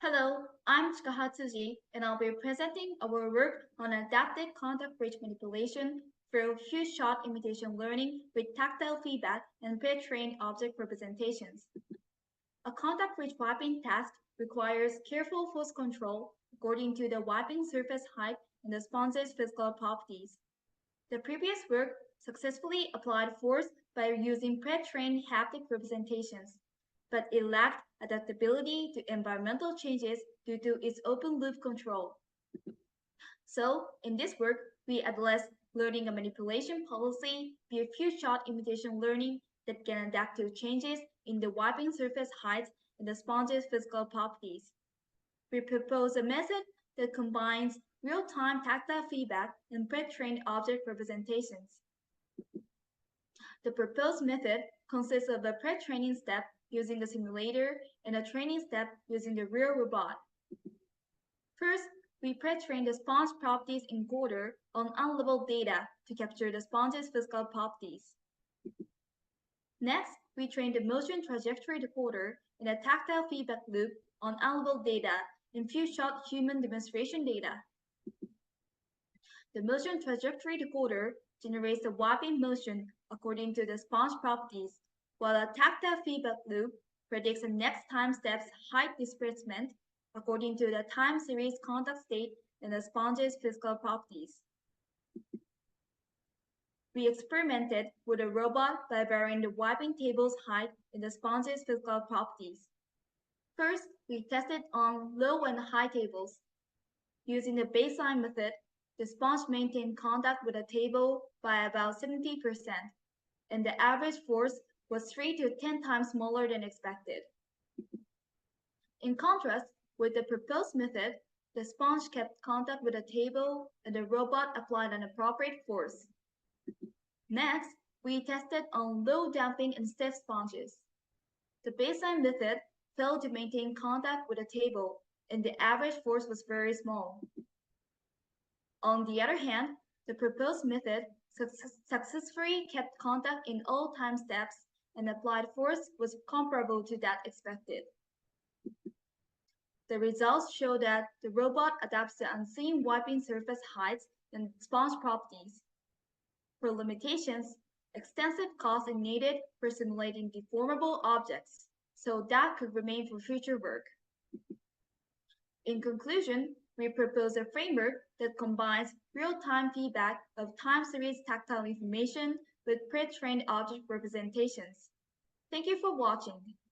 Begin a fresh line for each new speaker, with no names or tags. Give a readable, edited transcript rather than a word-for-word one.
Hello, I'm Chikahatsuji, and I'll be presenting our work on adaptive contact bridge manipulation through few-shot imitation learning with tactile feedback and pre-trained object representations. A contact bridge wiping task requires careful force control according to the wiping surface height and the sponge's physical properties. The previous work successfully applied force by using pre-trained haptic representations, but it lacked adaptability to environmental changes due to its open-loop control. So, in this work, we address learning a manipulation policy via few-shot imitation learning that can adapt to changes in the wiping surface height and the sponge's physical properties. We propose a method that combines real-time tactile feedback and pre-trained object representations. The proposed method consists of a pre-training step using the simulator and a training step using the real robot. First, we pre-train the sponge properties encoder on unlabeled data to capture the sponge's physical properties. Next, we train the motion trajectory decoder and a tactile feedback loop on unlabeled data and few-shot human demonstration data. The motion trajectory decoder generates the wiping motion according to the sponge properties, while a tactile feedback loop predicts the next time step's height displacement according to the time series contact state and the sponge's physical properties. We experimented with a robot by varying the wiping table's height and the sponge's physical properties. First, we tested on low and high tables. Using the baseline method, the sponge maintained contact with the table by about 70%, and the average force was 3 to 10 times smaller than expected. In contrast, with the proposed method, the sponge kept contact with the table and the robot applied an appropriate force. Next, we tested on low damping and stiff sponges. The baseline method failed to maintain contact with the table, and the average force was very small. On the other hand, the proposed method successfully kept contact in all time steps, and applied force was comparable to that expected. The results show that the robot adapts to unseen wiping surface heights and sponge properties. For limitations, extensive costs are needed for simulating deformable objects, so that could remain for future work. In conclusion, we propose a framework that combines real-time feedback of time series tactile information with pre-trained object representations. Thank you for watching.